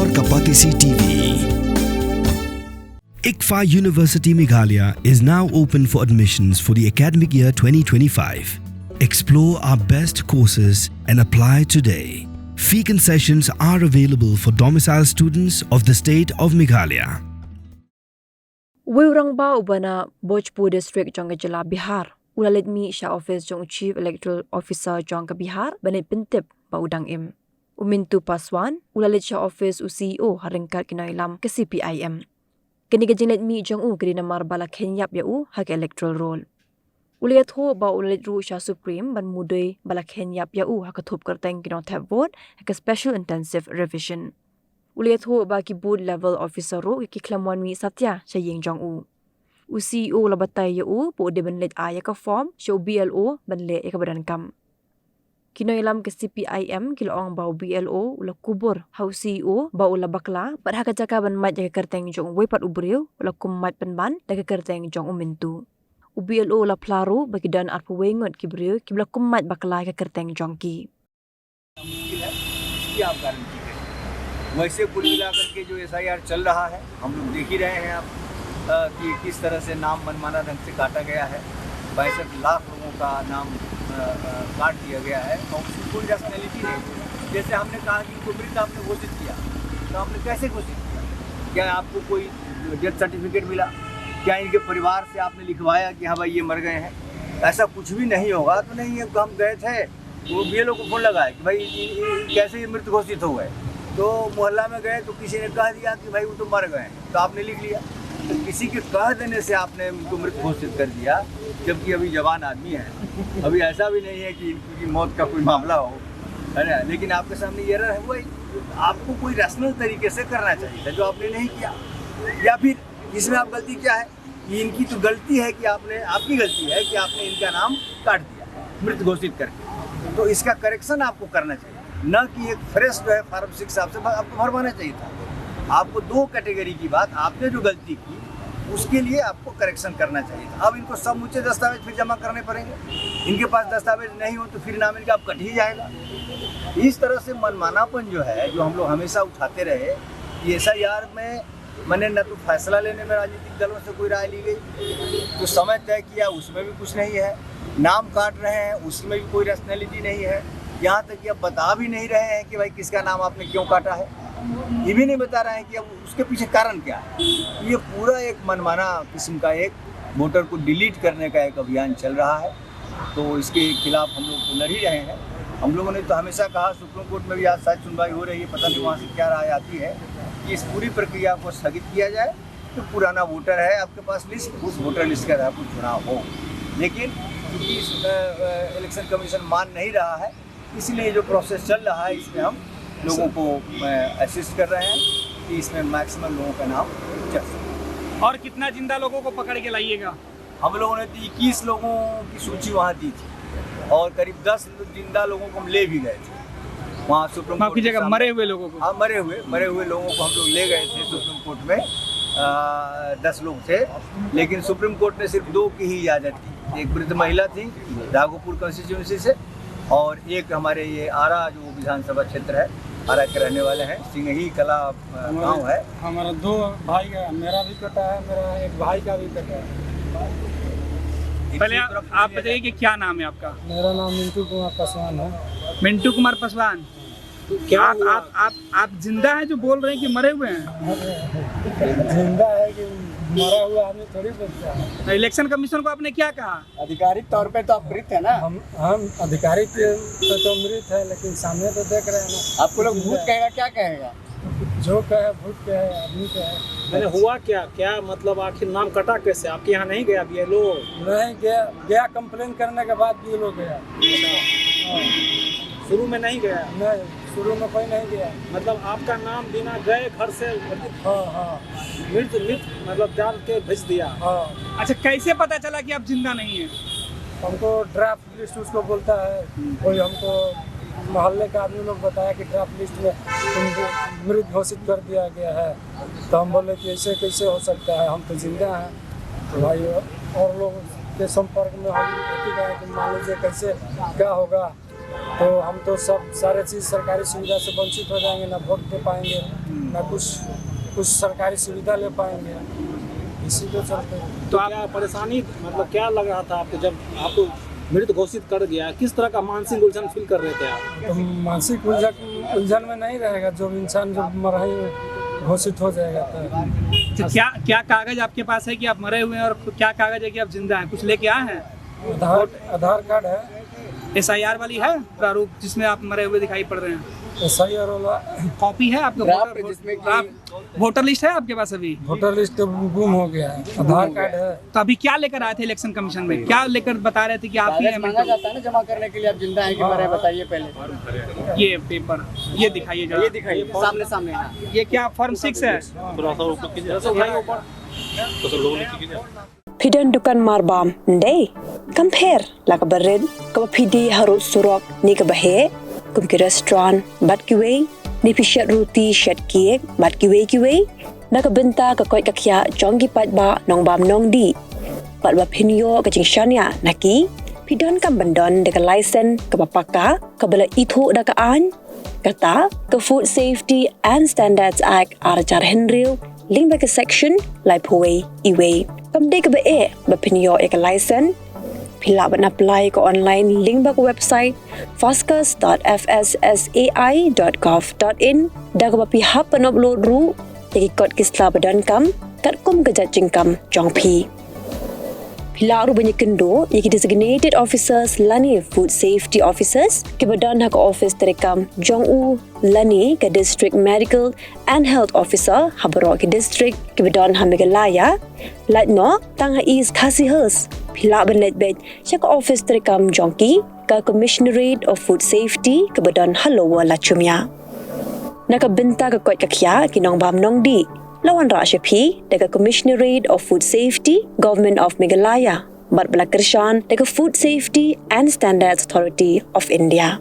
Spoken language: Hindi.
और Kapatisi TV. ICFA University Meghalaya is now open for admissions for the academic year 2025. Explore our best courses and apply today. Fee concessions are available for domicile students of the state of Meghalaya. Wirangba ubana Bhojpur district jonga jila Bihar. Ulalit mi sha office jong chief electoral officer jonga Bihar banit pintip ba udang im. Umintu Paswan ulalit sha office u CEO haringkat kinailam ke CPIM. Kini gajinlet mi jong u kini namar bala kenyap ya u hak electoral roll. Uliat ho ba ulalit ru sha supreme ban mudoi bala kenyap ya u hak thup kerteng kinong tap vote hak special intensive revision. Uliat ho ba ki board level officer ro ki klamwan mi satya sha yeng jong u. U CEO la batay ya u po de banlet aya ka form sha BLO banle ya ka badan kam. Kinoilam ke CPIM kiloong ba BLO ula kubur hau CEO ba ula bakla pat haka jaka ban mat ya kerteng jong wepat ubriu ula kummat penban da ka kerteng jong umintu. U BLO la plaru bagi dan arpu wengot ki briu ki bla kummat bakla ka kerteng jong ki. वैसे कुल मिलाकर के जो SIR चल रहा है हम लोग देख ही रहे हैं आप कि किस तरह से नाम मनमाना ढंग से काटा गया है। 62 लाख लोगों का नाम काट दिया गया है और उसकी कोई रैशनैलिटी नहीं। जैसे हमने कहा कि इनको मृत आपने घोषित किया तो आपने कैसे घोषित किया? क्या आपको कोई डेथ सर्टिफिकेट मिला? क्या इनके परिवार से आपने लिखवाया कि हाँ भाई ये मर गए हैं? ऐसा कुछ भी नहीं होगा तो नहीं। हम गए थे वो BLO को फ़ोन लगाया कि भाई कैसे ये मृत घोषित हो गए, तो मोहल्ला में गए तो किसी ने कह दिया कि भाई वो तो मर गए, तो आपने लिख लिया। तो किसी के कह देने से आपने उनको मृत घोषित कर दिया, जबकि अभी जवान आदमी है। अभी ऐसा भी नहीं है कि इनकी मौत का कोई मामला हो, है ना। लेकिन आपके सामने ये एरर है वही, आपको कोई रैशनल तरीके से करना चाहिए था जो आपने नहीं किया। या फिर इसमें आप गलती क्या है कि इनकी तो गलती है कि आपकी गलती है कि आपने इनका नाम काट दिया मृत घोषित करके। तो इसका करेक्शन आपको करना चाहिए, न कि एक फ्रेश जो है फॉर्म 6 आपसे आपको भरवाना चाहिए था। आपको 2 कैटेगरी की बात, आपने जो गलती की उसके लिए आपको करेक्शन करना चाहिए था। अब इनको समूचे दस्तावेज फिर जमा करने पड़ेंगे। इनके पास दस्तावेज नहीं हो तो फिर नाम इनका अब कट ही जाएगा। इस तरह से मनमानापन जो है, जो हम लोग हमेशा उठाते रहे कि SIR में मैंने न तो फैसला लेने में राजनीतिक दलों से कोई राय ली गई, तो समय तय किया उसमें भी कुछ नहीं है, नाम काट रहे हैं उसमें भी कोई रैशनैलिटी नहीं है। यहाँ तक कि अब बता भी नहीं रहे हैं कि भाई किसका नाम आपने क्यों काटा है, ये भी नहीं बता रहे हैं कि अब उसके पीछे कारण क्या है। ये पूरा एक मनमाना किस्म का एक वोटर को डिलीट करने का एक अभियान चल रहा है। तो इसके खिलाफ हम लोग तो लड़ ही रहे हैं। हम लोगों ने तो हमेशा कहा, सुप्रीम कोर्ट में भी आज शायद सुनवाई हो रही है, पता नहीं वहाँ से क्या राय आती है, कि इस पूरी प्रक्रिया को स्थगित किया जाए। तो पुराना वोटर है आपके पास लिस्ट, उस वोटर लिस्ट का आपको चुनाव हो। लेकिन क्योंकि इलेक्शन कमीशन मान नहीं रहा है, इसलिए जो प्रोसेस चल रहा है इसमें हम लोगों को असिस्ट कर रहे हैं कि इसमें मैक्सिमम लोगों का नाम चल सके। और कितना जिंदा लोगों को पकड़ के लाइएगा? हम लोगों ने 21 लोगों की सूची वहाँ दी थी और करीब 10 जिंदा लोगों को हम ले भी गए थे वहाँ सुप्रीम कोर्ट की जगह। मरे हुए लोगों को? हाँ, मरे हुए लोगों को हम लोग ले गए थे सुप्रीम कोर्ट में। 10 लोग थे, लेकिन सुप्रीम कोर्ट ने सिर्फ 2 की ही इजाज़त दी। एक वृद्ध महिला थी राघोपुर कंस्टिट्यूंसी से, और एक हमारे ये आरा जो विधानसभा क्षेत्र है, आरा के रहने वाले हैं, सिंघही कला गांव है। हमारा 2 भाई का, मेरा भी कटा है, मेरा एक भाई का भी कटा है। पहले आप बताइए कि क्या नाम है आपका? मेरा नाम मिंटू कुमार पासवान है। मिंटू कुमार पासवान, क्या आप जिंदा हैं जो बोल रहे हैं कि मरे हुए हैं? जिंदा है कि मरा हुआ आदमी थोड़ी बोलता है। इलेक्शन कमीशन को आपने क्या कहा? आधिकारिक तौर पे तो आप मृत है ना। हम आधिकारिक तो मृत है, लेकिन सामने तो देख रहे हैं ना। आपको लोग भूत कहेगा, क्या कहेगा? जो कहे भूत कहे, आदमी कहे। मैंने हुआ क्या मतलब आखिर नाम कटा कैसे? आपके यहाँ नहीं गया BLO? नहीं गया कंप्लेन करने के बाद BLO गया। शुरू में नहीं गया? नहीं, शुरू में कोई नहीं गया। मतलब आपका नाम बिना गए घर से? हाँ मृत मतलब डाल के भेज दिया? हाँ। अच्छा, कैसे पता चला कि आप जिंदा नहीं हैं? हमको ड्राफ्ट लिस्ट उसको बोलता है कोई, हमको मोहल्ले का आदमी लोग बताया कि ड्राफ्ट लिस्ट में तुमको मृत घोषित कर दिया गया है। तो हम बोले कि ऐसे कैसे हो सकता है, हम तो जिंदा हैं। तो भाई और लोग के संपर्क में हम गए कि मान लीजिए कैसे क्या होगा, तो हम तो सब सारे चीज़ सरकारी सुविधा से वंचित हो जाएंगे, ना वोट दे पाएंगे, ना कुछ सरकारी सुविधा ले पाएंगे, इसी के चलते। तो क्या परेशानी, मतलब क्या लग रहा था आपको जब आपको मृत घोषित कर दिया? किस तरह का मानसिक उलझन फील कर रहे थे आप? तो मानसिक उलझन में नहीं रहेगा, जो इंसान जब मरा ही घोषित हो जाएगा। तो क्या कागज आपके पास है कि आप मरे हुए हैं, और क्या कागज है कि आप जिंदा हैं? कुछ लेके आए हैं? आधार कार्ड है, SIR वाली है प्रारूप जिसमें आप मरे हुए दिखाई पड़ रहे हैं? SIR वाला कॉपी है आपका? जिसमें वोटर लिस्ट है आपके पास? अभी वोटर लिस्ट गुम हो गया है, आधार कार्ड है। तो अभी क्या लेकर आए थे इलेक्शन कमीशन में? क्या लेकर बता रहे थे कि आप ही कागज मांगा जाता है ना जमा करने के लिए, आप जिंदा हैं कि मरे बताइए पहले। ये पेपर ये दिखाइए जरा। ये दिखाइए सामने सामने। हाँ। ये क्या फॉर्म 6 है? Pidon dukan marbam ndai compare la ka bared ka pidi harut surok ni ka bahe kum ki restaurant bat ki wei ni pishat roti shat kiek bat ki wei na ka benta ka koi ka khya jongi pat ba nong bam nong di pat ba pinyo ka jingshan ya naki pidon kam bandon de ka license ka papaka ka bala ithu da ka an kata ka Food Safety and Standards Act arjar henril link ba ka section lai phoi iwei kam de ka ba ba pinyo ek license pila ban apply ko online link ba ko website fascas.fssai.gov.in da ka ba pi hap pan upload ru ki kod kisla badan kam kat kum ka jajing kam jong pi pila ru banyak kendo yaki designated officers lani food safety officers ke badan hak office terekam jong u lani ke district medical and health officer habro ke district ke badan hamegalaya latno tang ha is khasi hers pila banlet bed chak office terekam jongki ka commissionerate of food safety ke badan halowa lachumya nakabenta ka kot kakya kinong bam nong di lawan Rashapi daga Commissionerate of Food Safety, Government of Meghalaya, Bat Balakrishnan daga Food Safety and Standards Authority of India.